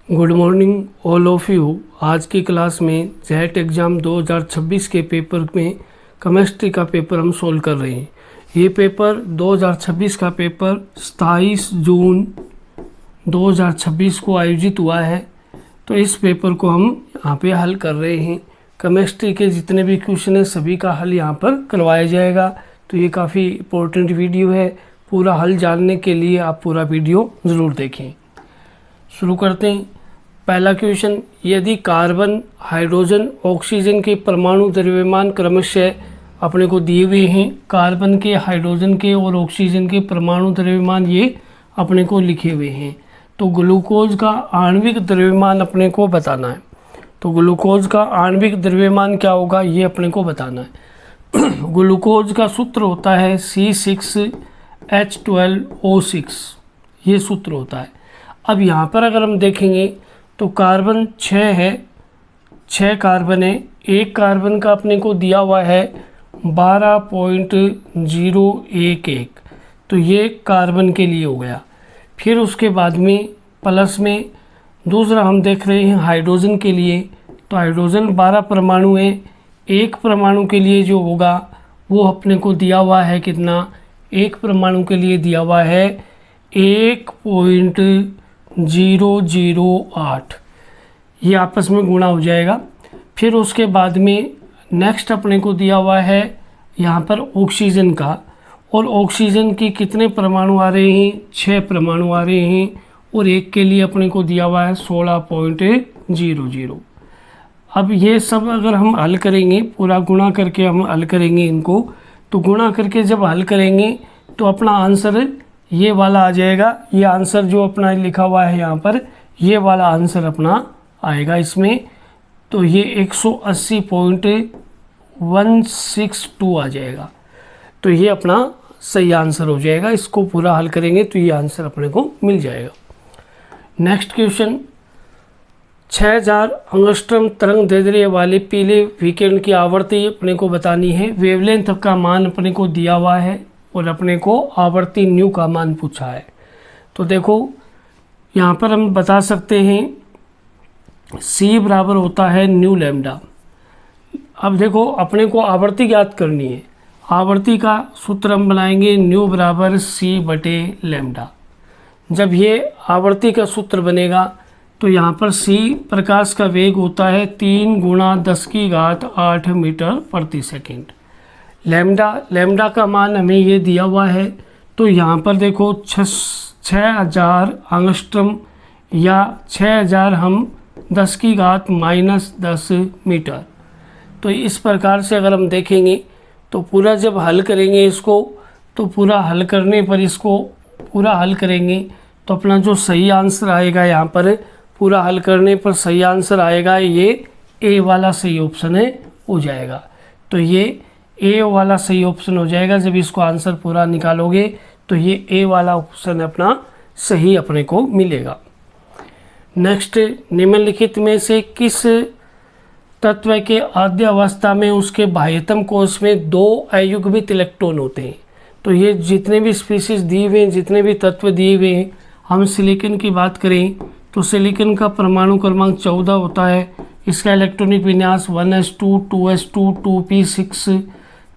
Good morning all of you. आज की class में जेट एग्ज़ाम 2026 के पेपर में केमिस्ट्री का पेपर हम सोल्व कर रहे हैं। ये पेपर 2026 का पेपर 27 जून 2026 को आयोजित हुआ है। तो इस पेपर को हम यहाँ पे हल कर रहे हैं। केमिस्ट्री के जितने भी क्वेश्चन हैं सभी का हल यहाँ पर करवाया जाएगा। तो ये काफ़ी इम्पोर्टेंट वीडियो है। पूरा हल जानने के लिए आप पूरा वीडियो ज़रूर देखें। शुरू करते हैं। पहला क्वेश्चन, यदि कार्बन, हाइड्रोजन, ऑक्सीजन के परमाणु द्रव्यमान क्रमशः अपने को दिए हुए हैं। कार्बन के, हाइड्रोजन के और ऑक्सीजन के परमाणु द्रव्यमान ये अपने को लिखे हुए हैं। तो ग्लूकोज का आणविक द्रव्यमान अपने को बताना है। तो ग्लूकोज का आणविक द्रव्यमान क्या होगा ये अपने को बताना है। ग्लूकोज का सूत्र होता है C6H12O6, ये सूत्र होता है। अब यहाँ पर अगर हम देखेंगे तो कार्बन 6 है, 6 कार्बन है। एक कार्बन का अपने को दिया हुआ है 12.011। तो ये कार्बन के लिए हो गया। फिर उसके बाद में प्लस में दूसरा हम देख रहे हैं हाइड्रोजन के लिए। तो हाइड्रोजन 12 परमाणु है। एक परमाणु के लिए जो होगा वो अपने को दिया हुआ है कितना, एक परमाणु के लिए दिया हुआ है 1.008। ये आपस में गुणा हो जाएगा। फिर उसके बाद में नेक्स्ट अपने को दिया हुआ है यहाँ पर ऑक्सीजन का। और ऑक्सीजन की कितने परमाणु आ रहे हैं, 6 परमाणु आ रहे हैं। और एक के लिए अपने को दिया हुआ है 16.00। अब ये सब अगर हम हल करेंगे, पूरा गुणा करके हम हल करेंगे इनको। तो गुणा करके जब हल करेंगे तो अपना आंसर ये वाला आ जाएगा। ये आंसर जो अपना लिखा हुआ है यहाँ पर, ये वाला आंसर अपना आएगा इसमें। तो ये 180.162 आ जाएगा। तो ये अपना सही आंसर हो जाएगा। इसको पूरा हल करेंगे तो ये आंसर अपने को मिल जाएगा। नेक्स्ट क्वेश्चन, 6000 एंगस्ट्रॉम तरंग दैर्ध्य वाले पीले विकिरण की आवृत्ति अपने को बतानी है। वेवलेंथ का मान अपने को दिया हुआ है और अपने को आवर्ती न्यू का मान पूछा है। तो देखो यहाँ पर हम बता सकते हैं C बराबर होता है न्यू लैम्डा। अब देखो अपने को आवर्ती ज्ञात करनी है। आवर्ती का सूत्र हम बनाएंगे न्यू बराबर C/लैम्डा। जब ये आवर्ती का सूत्र बनेगा तो यहाँ पर C प्रकाश का वेग होता है 3 × 10⁸ मीटर प्रति सेकेंड। लैम्डा का मान हमें ये दिया हुआ है। तो यहाँ पर देखो 6000 एंगस्ट्रॉम या 6000 हम 10⁻⁻10 मीटर। तो इस प्रकार से अगर हम देखेंगे तो पूरा जब हल करेंगे इसको, तो पूरा हल करने पर इसको पूरा हल करेंगे तो अपना जो सही आंसर आएगा यहाँ पर, पूरा हल करने पर सही आंसर आएगा ये ए वाला सही ऑप्शन है हो जाएगा। तो ये ए वाला सही ऑप्शन हो जाएगा। जब इसको आंसर पूरा निकालोगे तो ये ए वाला ऑप्शन अपना सही अपने को मिलेगा। नेक्स्ट, निम्नलिखित में से किस तत्व के आद्य अवस्था में उसके बाह्यतम कोश में 2 अयुग्मित इलेक्ट्रॉन होते हैं। तो ये जितने भी स्पीशीज दिए हुए हैं, जितने भी तत्व दिए हुए हैं, हम सिलिकॉन की बात करें तो सिलिकॉन का परमाणु क्रमांक 14 होता है। इसका इलेक्ट्रॉनिक विन्यास 1s2 2s2 2p6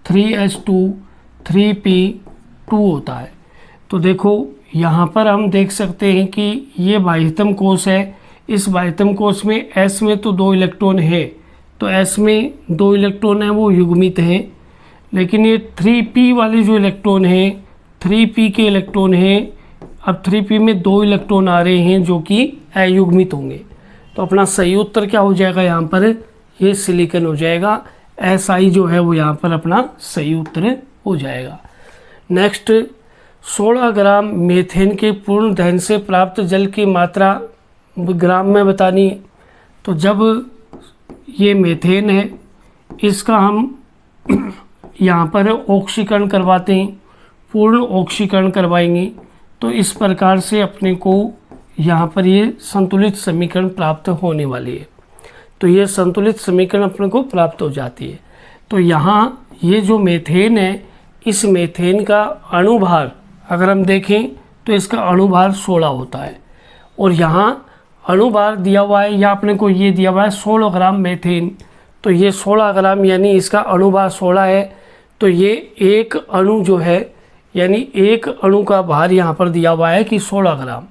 3s2 3p2 होता है। तो देखो यहाँ पर हम देख सकते हैं कि ये बाह्यतम कोश है। इस बाह्यतम कोश में s में तो 2 इलेक्ट्रॉन है। तो s में 2 इलेक्ट्रॉन है वो युग्मित हैं। लेकिन ये 3p वाले जो इलेक्ट्रॉन है, 3p के इलेक्ट्रॉन है। अब 3p में 2 इलेक्ट्रॉन आ रहे हैं जो कि अयुग्मित होंगे। तो अपना सही उत्तर क्या हो जाएगा यहाँ पर, ये सिलिकॉन हो जाएगा। SI जो है वो यहाँ पर अपना सही उत्तर हो जाएगा। नेक्स्ट, 16 ग्राम मीथेन के पूर्ण दहन से प्राप्त जल की मात्रा ग्राम में बतानी है। तो जब ये मीथेन है इसका हम यहाँ पर ऑक्सीकरण करवाते हैं, पूर्ण ऑक्सीकरण करवाएंगे। तो इस प्रकार से अपने को यहाँ पर ये संतुलित समीकरण प्राप्त होने वाली है। तो ये संतुलित समीकरण अपने को प्राप्त हो जाती है। तो यहाँ ये जो मीथेन है, इस मीथेन का अणुभार अगर हम देखें तो इसका अणुभार 16 होता है। और यहाँ अणुभार दिया हुआ है या अपने को ये दिया हुआ है 16 ग्राम मेथेन, तो ये 16 ग्राम यानी इसका अणुभार 16 है। तो ये एक अणु जो है यानी एक अणु का भार यहाँ पर दिया हुआ है कि 16 ग्राम।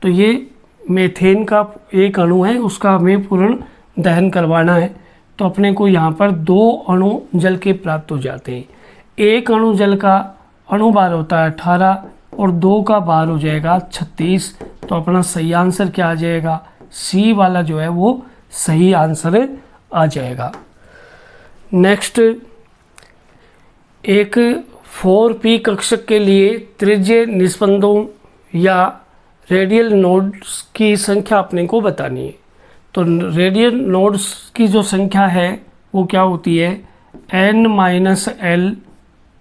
तो ये मेथेन का एक अणु है, उसका हमें पूर्ण दहन करवाना है। तो अपने को यहाँ पर 2 अणु जल के प्राप्त हो जाते हैं। एक अणु जल का अणुभार होता है 18 और 2 का भार हो जाएगा 36। तो अपना सही आंसर क्या आ जाएगा, सी वाला जो है वो सही आंसर आ जाएगा। नेक्स्ट, एक 4p कक्षक के लिए त्रिज्य निस्पंदों या रेडियल नोड्स की संख्या अपने को बतानी है। तो रेडियल नोड्स की जो संख्या है वो क्या होती है, n-l,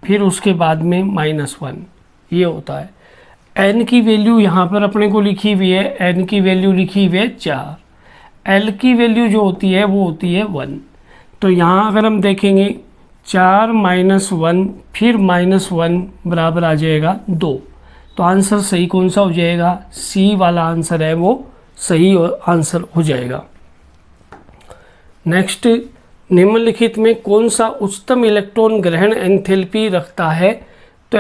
फिर उसके बाद में -1 ये होता है। n की वैल्यू यहाँ पर अपने को लिखी हुई है, n की वैल्यू लिखी हुई है 4, l की वैल्यू जो होती है वो होती है 1। तो यहाँ अगर हम देखेंगे 4 - 1 फिर -1 बराबर आ जाएगा 2। तो आंसर सही कौन सा हो जाएगा, सी वाला आंसर है वो सही आंसर हो जाएगा। नेक्स्ट, निम्नलिखित में कौन सा उच्चतम इलेक्ट्रॉन ग्रहण एंथैल्पी रखता है। तो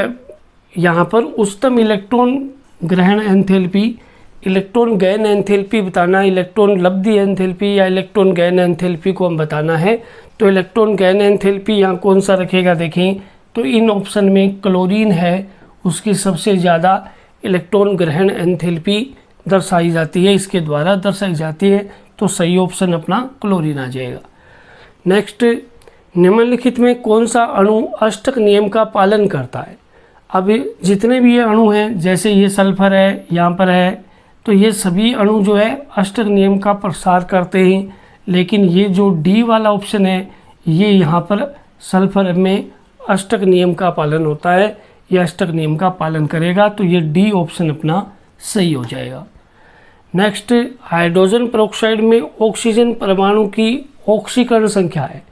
यहाँ पर उच्चतम इलेक्ट्रॉन ग्रहण एंथैल्पी, इलेक्ट्रॉन गैन एंथैल्पी बताना, इलेक्ट्रॉन लब्धि एंथैल्पी या इलेक्ट्रॉन गैन एंथैल्पी को हम बताना है। तो इलेक्ट्रॉन गैन एंथैल्पी यहाँ कौन सा रखेगा, देखें तो इन ऑप्शन में क्लोरीन है, उसकी सबसे ज़्यादा इलेक्ट्रॉन ग्रहण एंथैल्पी दर्शाई जाती है, इसके द्वारा दर्शाई जाती है। तो सही ऑप्शन अपना क्लोरीन आ जाएगा। नेक्स्ट, निम्नलिखित में कौन सा अणु अष्टक नियम का पालन करता है। अब जितने भी ये अणु हैं, जैसे ये सल्फर है यहाँ पर है, तो ये सभी अणु जो है अष्टक नियम का प्रसार करते हैं। लेकिन ये जो डी वाला ऑप्शन है ये यहाँ पर सल्फर में अष्टक नियम का पालन होता है, ये अष्टक नियम का पालन करेगा। तो ये डी ऑप्शन अपना सही हो जाएगा। नेक्स्ट, हाइड्रोजन पेरोक्साइड में ऑक्सीजन परमाणु की ऑक्सीकरण संख्या है।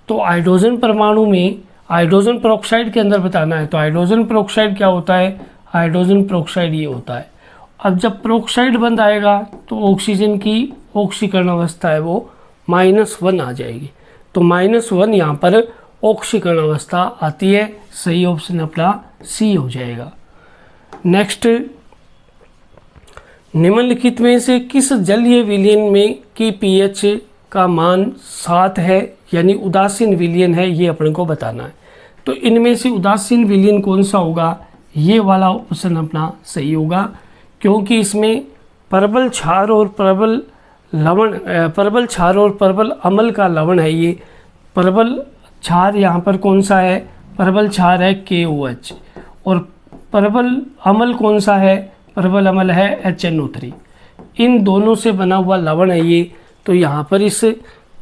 तो हाइड्रोजन परमाणु में हाइड्रोजन पेरोक्साइड के अंदर बताना है। तो हाइड्रोजन पेरोक्साइड क्या होता है, हाइड्रोजन पेरोक्साइड ये होता है। अब जब पेरोक्साइड बंद आएगा तो ऑक्सीजन की ऑक्सीकरण अवस्था है वो -1 आ जाएगी। तो -1 यहाँ पर ऑक्सीकरण अवस्था आती है। सही ऑप्शन अपना सी हो जाएगा। नेक्स्ट, निम्नलिखित में से किस जलीय विलयन में की पीएच का मान 7 है, यानी उदासीन विलयन है, ये अपने को बताना है। तो इनमें से उदासीन विलयन कौन सा होगा, ये वाला ऑप्शन अपना सही होगा, क्योंकि इसमें परबल क्षार और परबल लवण, परबल क्षार और परबल अम्ल का लवण है। ये परबल क्षार यहाँ पर कौन सा है, परबल क्षार है KOH, और परबल अम्ल कौन सा है, परबल अम्ल है HNO3। इन दोनों से बना हुआ लवण है ये। तो यहाँ पर इस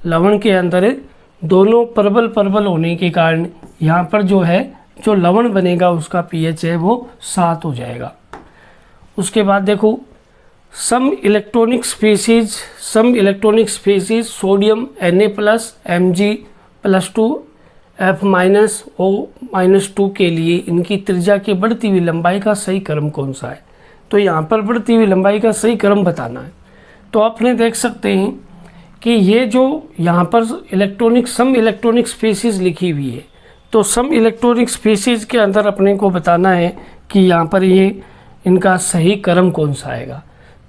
लवण के अंदर दोनों परबल परबल होने के कारण यहाँ पर जो है जो लवण बनेगा उसका पीएच है वो 7 हो जाएगा। उसके बाद देखो, some electronic species sodium Na+ Mg+2 F-O-2 के लिए इनकी त्रिज्या की बढ़ती हुई लंबाई का सही क्रम कौन सा है। तो यहाँ पर बढ़ती हुई लंबाई का सही क्रम बताना है। तो आपने देख सकते हैं कि ये जो यहाँ पर सम इलेक्ट्रॉनिक स्पीसीज लिखी हुई है, तो सम इलेक्ट्रॉनिक स्पीसीज के अंदर अपने को बताना है कि यहाँ पर ये इनका सही क्रम कौन सा आएगा।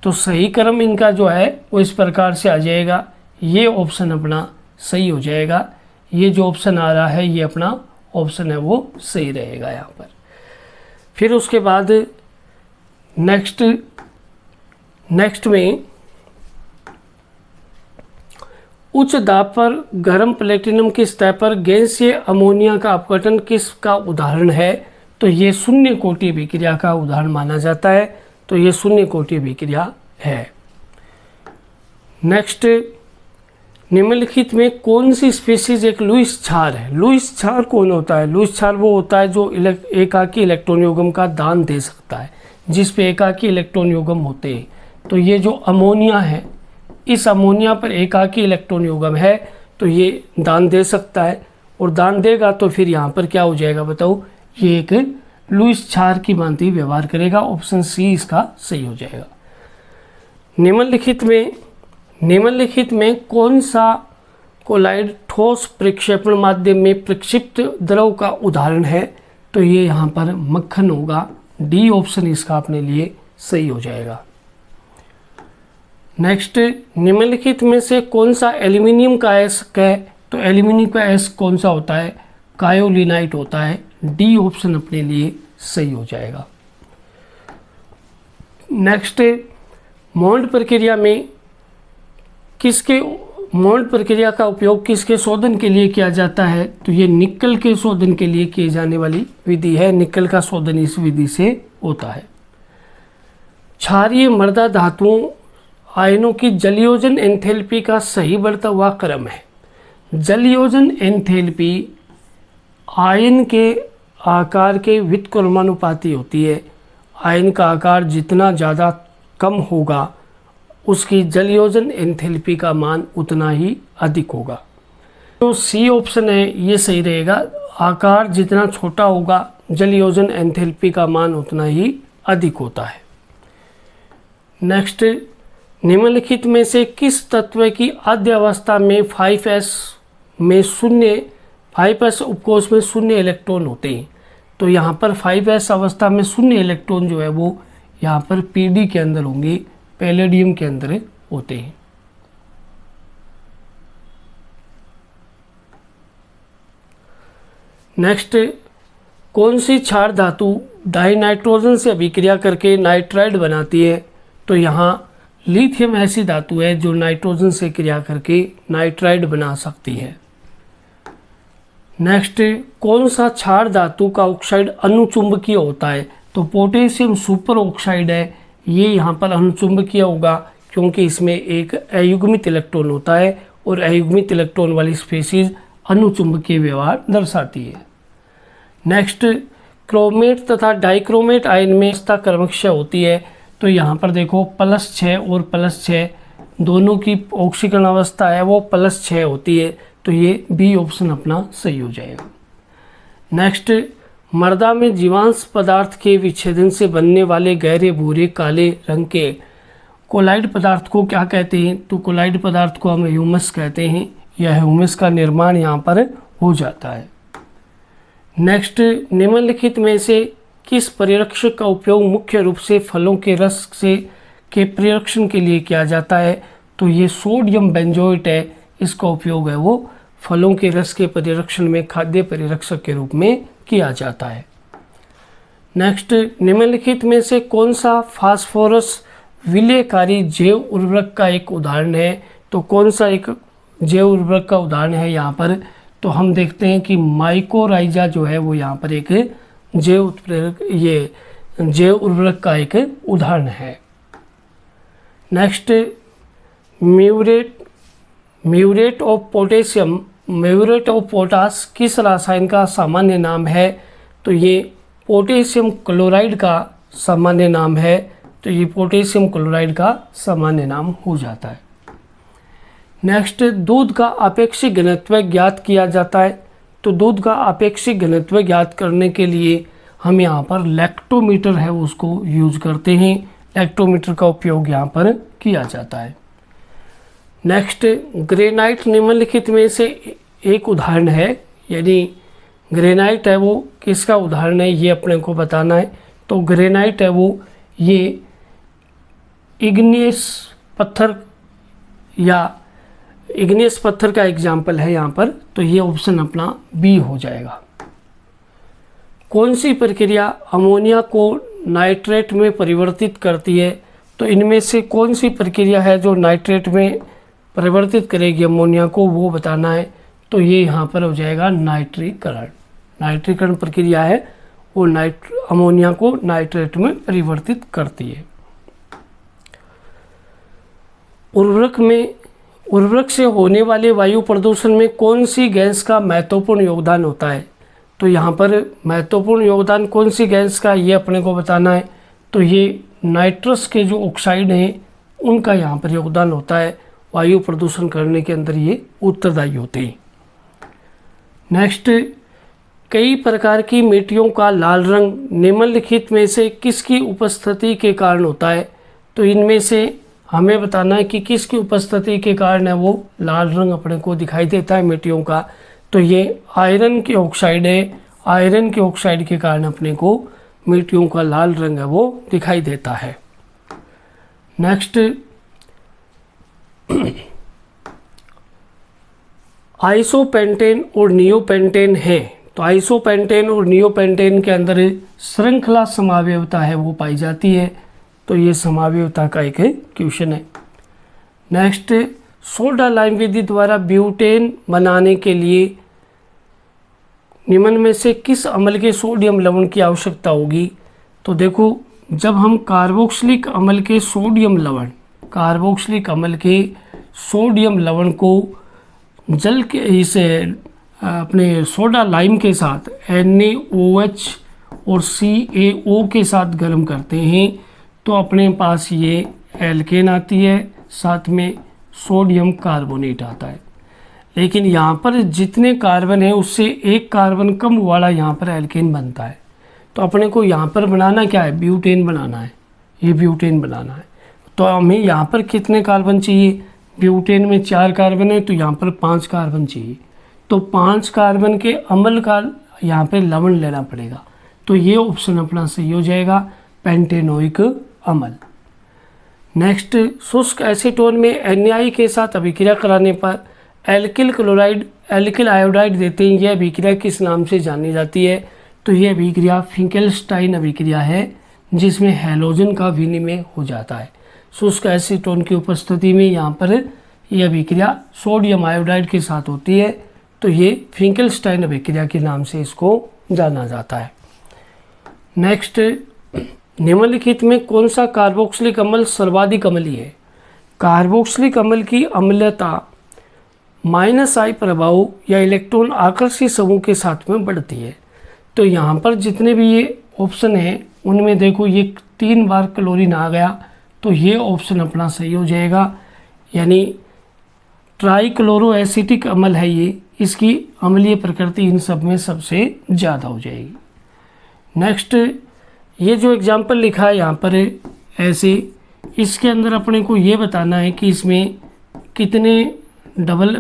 तो सही क्रम इनका जो है वो इस प्रकार से आ जाएगा। ये ऑप्शन अपना सही हो जाएगा। ये जो ऑप्शन आ रहा है ये अपना ऑप्शन है वो सही रहेगा यहाँ पर। फिर उसके बाद नेक्स्ट में उच्च दाब पर गर्म प्लेटिनम की सतह पर गैसीय अमोनिया का अपघटन किसका उदाहरण है। तो ये शून्य कोटि अभिक्रिया का उदाहरण माना जाता है। तो ये शून्य कोटि अभिक्रिया है। नेक्स्ट, निम्नलिखित में कौन सी स्पीसीज एक लुईस क्षार है। लुईस क्षार कौन होता है, लुईस क्षार वो होता है जो एकाकी इलेक्ट्रॉन युग्म का दान दे सकता है, जिस पे एकाकी इलेक्ट्रॉन युग्म होते हैं। तो ये जो अमोनिया है, इस अमोनिया पर एकाकी इलेक्ट्रॉन युग्म है, तो ये दान दे सकता है, और दान देगा तो फिर यहाँ पर क्या हो जाएगा बताओ, ये एक लुईस क्षार की भांति व्यवहार करेगा। ऑप्शन सी इसका सही हो जाएगा। निम्नलिखित में कौन सा कोलाइड ठोस प्रक्षेपण माध्यम में प्रक्षिप्त द्रव का उदाहरण है? तो ये यहाँ पर मक्खन होगा। डी ऑप्शन इसका अपने लिए सही हो जाएगा। नेक्स्ट, निम्नलिखित में से कौन सा एल्यूमिनियम का अयस्क है? तो एल्यूमिनियम का अयस्क कौन सा होता है? कायोलिनाइट होता है। डी ऑप्शन अपने लिए सही हो जाएगा। नेक्स्ट, मोल्ड प्रक्रिया का उपयोग किसके शोधन के लिए किया जाता है? तो ये निकल के शोधन के लिए किए जाने वाली विधि है। निकल का शोधन इस विधि से होता है। क्षारीय मृदा धातुओं आयनों की जलयोजन एंथैल्पी का सही बढ़ता हुआ क्रम है। जलयोजन एंथैल्पी आयन के आकार के व्युत्क्रमानुपाती होती है। आयन का आकार जितना ज़्यादा कम होगा उसकी जलयोजन एंथैल्पी का मान उतना ही अधिक होगा। तो सी ऑप्शन है ये सही रहेगा। आकार जितना छोटा होगा जलयोजन एंथैल्पी का मान उतना ही अधिक होता है। नेक्स्ट, निम्नलिखित में से किस तत्व की आद्य अवस्था में 5s उपकोष में शून्य इलेक्ट्रॉन होते हैं? तो यहाँ पर 5s अवस्था में शून्य इलेक्ट्रॉन जो है वो यहाँ पर पीडी के अंदर होंगे, पैलेडियम के अंदर होते हैं। नेक्स्ट, कौन सी क्षार धातु डाइनाइट्रोजन से अभिक्रिया करके नाइट्राइड बनाती है? तो यहाँ लिथियम ऐसी धातु है जो नाइट्रोजन से क्रिया करके नाइट्राइड बना सकती है। नेक्स्ट, कौन सा क्षार धातु का ऑक्साइड अनुचुंबकीय होता है? तो पोटेशियम सुपर ऑक्साइड है, ये यहाँ पर अनुचुंबकीय होगा क्योंकि इसमें एक अयुग्मित इलेक्ट्रॉन होता है और अयुग्मित इलेक्ट्रॉन वाली स्पीशीज अनुचुंबकीय व्यवहार दर्शाती है। नेक्स्ट, क्रोमेट तथा डाइक्रोमेट आयन में अवस्था क्रमशः होती है। तो यहाँ पर देखो +6 और +6 दोनों की ऑक्सीकरण अवस्था है वो +6 होती है। तो ये बी ऑप्शन अपना सही हो जाएगा। नेक्स्ट, मृदा में जीवांश पदार्थ के विच्छेदन से बनने वाले गहरे भूरे काले रंग के कोलाइड पदार्थ को क्या कहते हैं? तो कोलाइड पदार्थ को हम ह्यूमस कहते हैं। यह ह्यूमस का निर्माण यहाँ पर हो जाता है। नेक्स्ट, निम्नलिखित में से किस परिरक्षक का उपयोग मुख्य रूप से फलों के रस के परिरक्षण के लिए किया जाता है? तो ये सोडियम बेंजोएट है, इसका उपयोग है वो फलों के रस के परिरक्षण में खाद्य परिरक्षक के रूप में किया जाता है। नेक्स्ट, निम्नलिखित में से कौन सा फास्फोरस विलेयकारी जैव उर्वरक का एक उदाहरण है? तो कौन सा एक जैव उर्वरक का उदाहरण है यहाँ पर? तो हम देखते हैं कि माइकोराइजा जो है वो यहाँ पर एक जैव उर्वरक का एक उदाहरण है। नेक्स्ट, म्यूरेट ऑफ पोटास किस रसायन का सामान्य नाम है? तो ये पोटेशियम क्लोराइड का सामान्य नाम है। तो ये पोटेशियम क्लोराइड का सामान्य नाम हो जाता है। नेक्स्ट, दूध का आपेक्षिक घनत्व ज्ञात किया जाता है। तो दूध का आपेक्षिक घनत्व ज्ञात करने के लिए हम यहाँ पर लैक्टोमीटर है उसको यूज करते हैं। लैक्टोमीटर का उपयोग यहाँ पर किया जाता है। नेक्स्ट, ग्रेनाइट निम्नलिखित में से एक उदाहरण है, यानी ग्रेनाइट है वो किसका उदाहरण है ये अपने को बताना है। तो ग्रेनाइट है वो ये इग्नियस पत्थर का एग्जाम्पल है यहाँ पर। तो ये ऑप्शन अपना बी हो जाएगा। कौन सी प्रक्रिया अमोनिया को नाइट्रेट में परिवर्तित करती है? तो इनमें से कौन सी प्रक्रिया है जो नाइट्रेट में परिवर्तित करेगी अमोनिया को, वो बताना है। तो ये यहाँ पर हो जाएगा नाइट्रीकरण। नाइट्रीकरण प्रक्रिया है वो अमोनिया को नाइट्रेट में परिवर्तित करती है। उर्वरक से होने वाले वायु प्रदूषण में कौन सी गैस का महत्वपूर्ण योगदान होता है? तो यहाँ पर महत्वपूर्ण योगदान कौन सी गैस का ये अपने को बताना है। तो ये नाइट्रस के जो ऑक्साइड हैं उनका यहाँ पर योगदान होता है, वायु प्रदूषण करने के अंदर ये उत्तरदायी होते हैं। नेक्स्ट, कई प्रकार की मिट्टियों का लाल रंग निम्नलिखित में से किसकी उपस्थिति के कारण होता है? तो इनमें से हमें बताना है कि किसकी उपस्थिति के कारण है वो लाल रंग अपने को दिखाई देता है मिट्टियों का। तो ये आयरन की ऑक्साइड है, आयरन के ऑक्साइड के कारण अपने को मिट्टियों का लाल रंग है वो दिखाई देता है। नेक्स्ट आइसोपेंटेन और नियोपेंटेन है। तो आइसोपेंटेन और नियोपेंटेन के अंदर श्रृंखला समावयवता है वो पाई जाती है। तो ये समावयवता का एक क्वेश्चन है। नेक्स्ट सोडा लाइम विधि द्वारा ब्यूटेन बनाने के लिए निम्न में से किस अम्ल के सोडियम लवण की आवश्यकता होगी। तो देखो, जब हम कार्बोक्सिलिक अम्ल के सोडियम लवण, कार्बोक्सिलिक अम्ल के सोडियम लवण को जल के इसे अपने सोडा लाइम के साथ NaOH और CaO के साथ गर्म करते हैं तो अपने पास ये एल्केन आती है, साथ में सोडियम कार्बोनेट आता है। लेकिन यहाँ पर जितने कार्बन है उससे एक कार्बन कम वाला यहाँ पर एल्केन बनता है। तो अपने को यहाँ पर बनाना क्या है, ब्यूटेन बनाना है, ये ब्यूटेन बनाना है। तो हमें यहाँ पर कितने कार्बन चाहिए, ब्यूटेन में 4 कार्बन है तो यहाँ पर 5 कार्बन चाहिए। तो 5 कार्बन के अम्ल का यहाँ पे लवण लेना पड़ेगा। तो ये ऑप्शन अपना सही हो जाएगा, पेंटेनोइक अम्ल। नेक्स्ट, शुष्क एसीटोन में NaI के साथ अभिक्रिया कराने पर एल्किल क्लोराइड, एल्किल आयोडाइड देते हैं। यह अभिक्रिया किस नाम से जानी जाती है। तो यह अभिक्रिया फिंकेल्स्टाइन अभिक्रिया है जिसमें हैलोजन का विनिमय हो जाता है। शुष्क एसीटोन की उपस्थिति में यहाँ पर यह अभिक्रिया सोडियम आयोडाइड के साथ होती है। तो ये फिंकेल्स्टाइन अभिक्रिया के नाम से इसको जाना जाता है। नेक्स्ट, निम्नलिखित में कौन सा कार्बोक्सिलिक अम्ल सर्वाधिक अम्लीय है। कार्बोक्सिलिक अम्ल की अम्लता -I प्रभाव या इलेक्ट्रॉन आकर्षी समूह के साथ में बढ़ती है। तो यहाँ पर जितने भी ये ऑप्शन है उनमें देखो ये 3 बार क्लोरीन आ गया। तो ये ऑप्शन अपना सही हो जाएगा, यानी ट्राइक्लोरो एसिटिक अम्ल है ये, इसकी अम्लीय प्रकृति इन सब में सबसे ज़्यादा हो जाएगी। नेक्स्ट, ये जो एग्जाम्पल लिखा है यहाँ पर ऐसे, इसके अंदर अपने को ये बताना है कि इसमें कितने डबल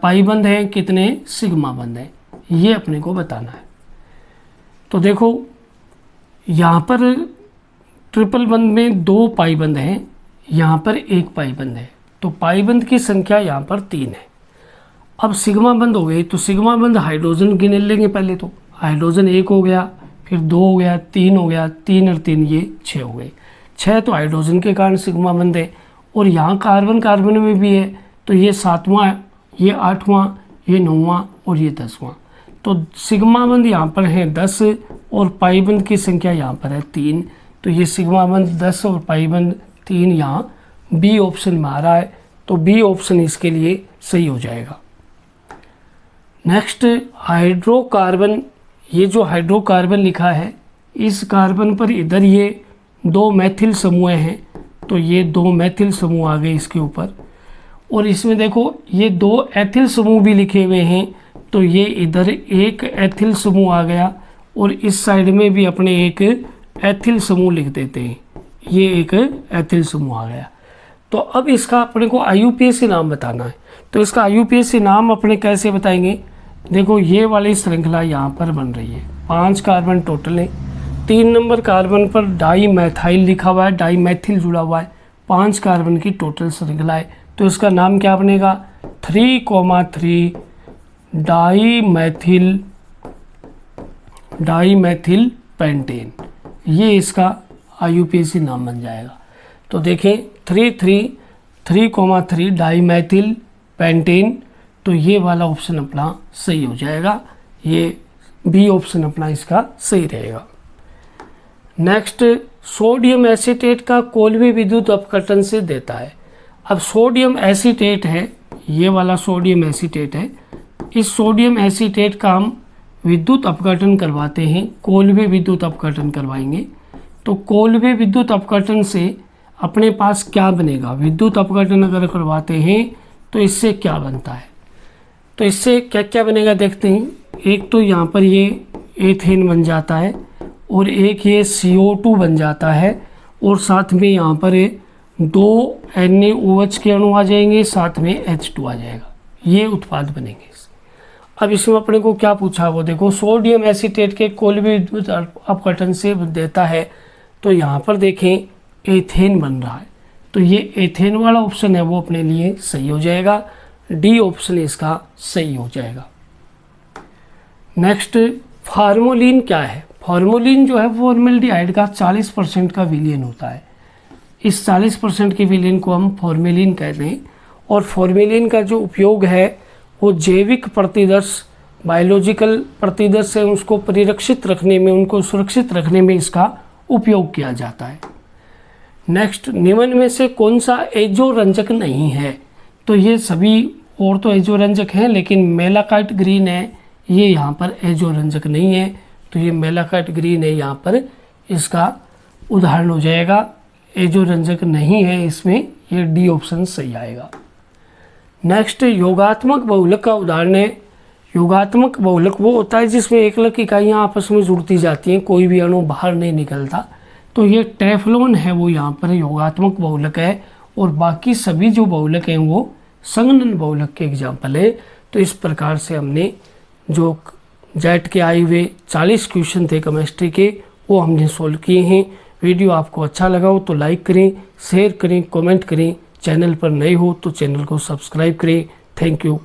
पाई बंद हैं, कितने सिग्मा बंद हैं, ये अपने को बताना है। तो देखो, यहाँ पर ट्रिपल बंद में 2 पाई बंद हैं, यहाँ पर 1 पाई बंद है। तो पाई बंद की संख्या यहाँ पर 3 है। अब सिग्मा बंद हो गई तो सिग्मा बंद हाइड्रोजन गिने लेंगे पहले। तो हाइड्रोजन 1 हो गया, फिर 2 हो गया, 3 हो गया, 3 और 3 ये 6 हो गए। 6 तो हाइड्रोजन के कारण सिग्मा बंद है। और यहाँ कार्बन कार्बन में भी है तो ये 7वां, ये 8वां, ये 9वां और ये 10वां। तो सिग्मा बंद यहाँ पर है 10 और पाई बंद की संख्या यहाँ पर है 3। तो ये सिग्मा बंद 10 और पाई बंद 3 यहाँ बी ऑप्शन में आ रहा है। तो बी ऑप्शन इसके लिए सही हो जाएगा। नेक्स्ट, हाइड्रोकार्बन, ये जो हाइड्रोकार्बन लिखा है इस कार्बन पर इधर ये 2 मैथिल समूह हैं। तो ये 2 मैथिल समूह आ गए इसके ऊपर। और इसमें देखो ये 2 एथिल समूह भी लिखे हुए हैं। तो ये इधर एक एथिल समूह आ गया और इस साइड में भी अपने एक एथिल समूह लिख देते हैं। ये एक एथिल समूह आ गया। तो अब इसका अपने को IUPAC नाम बताना है। तो इसका IUPAC नाम अपने कैसे बताएंगे। देखो, ये वाली श्रृंखला यहाँ पर बन रही है, 5 कार्बन टोटल है। 3 नंबर कार्बन पर डाई मैथाइल लिखा हुआ है, डाई मैथिल जुड़ा हुआ है। 5 कार्बन की टोटल श्रृंखला है। तो इसका नाम क्या बनेगा, 3,3 डाईमेथिल पेंटेन। ये इसका IUPAC नाम बन जाएगा। तो देखें 3,3 डाईमेथिल पेंटेन। तो ये वाला ऑप्शन अपना सही हो जाएगा, ये बी ऑप्शन अपना इसका सही रहेगा। नेक्स्ट, सोडियम एसीटेट का कोल्बी विद्युत अपघटन से देता है। अब सोडियम एसीटेट है, ये वाला सोडियम एसीटेट है। इस सोडियम एसीटेट का हम विद्युत अपघटन करवाते हैं, कोल्बी विद्युत अपघटन करवाएंगे। तो कोल्बी विद्युत अपघटन से अपने पास क्या बनेगा, विद्युत अपघटन अगर करवाते हैं तो इससे क्या बनता है। तो इससे क्या क्या बनेगा देखते हैं। एक तो यहाँ पर ये एथेन बन जाता है और एक ये CO2 बन जाता है और साथ में यहाँ पर 2 NaOH के अणु आ जाएंगे, साथ में H2 आ जाएगा, ये उत्पाद बनेंगे। अब इसमें अपने को क्या पूछा, वो देखो सोडियम एसीटेट के कोलवी विद्युत अपघटन से देता है, तो यहाँ पर देखें एथेन बन रहा है, तो ये एथेन वाला ऑप्शन है वो अपने लिए सही हो जाएगा, डी ऑप्शन इसका सही हो जाएगा। नेक्स्ट फार्मोलिन क्या है, फार्मोलिन जो है फॉर्मेल्डिहाइड का 40% का विलयन होता है, इस 40% के विलयन को हम फॉर्मेलिन कहते हैं। और फॉर्मेलिन का जो उपयोग है वो जैविक प्रतिदर्श, बायोलॉजिकल प्रतिदर्श है, उसको परिरक्षित रखने में, उनको सुरक्षित रखने में इसका उपयोग किया जाता है। नेक्स्ट, निम्न में से कौन सा एजोरंजक नहीं है, तो ये सभी और तो एजोरंजक हैं, लेकिन मेलाकाइट ग्रीन है, ये यहाँ पर एजोरंजक नहीं है, तो ये मेलाकाइट ग्रीन है यहाँ पर इसका उदाहरण हो जाएगा, एजोरंजक नहीं है इसमें, ये डी ऑप्शन सही आएगा। नेक्स्ट, योगात्मक बहुलक का उदाहरण है। योगात्मक बहुलक वो होता है जिसमें एकलक इकाइयाँ आपस में जुड़ती जाती हैं, कोई भी अणु बाहर नहीं निकलता, तो ये टेफ्लॉन है वो यहाँ पर योगात्मक बहुलक है, और बाकी सभी जो बहुलक हैं वो संघनन बहुलक के एग्जाम्पल है। तो इस प्रकार से हमने जो जेट के आए हुए 40 क्वेश्चन थे केमिस्ट्री के, वो हमने सोल्व किए हैं। वीडियो आपको अच्छा लगा हो तो लाइक करें, शेयर करें, कमेंट करें, चैनल पर नए हो तो चैनल को सब्सक्राइब करें। Thank you.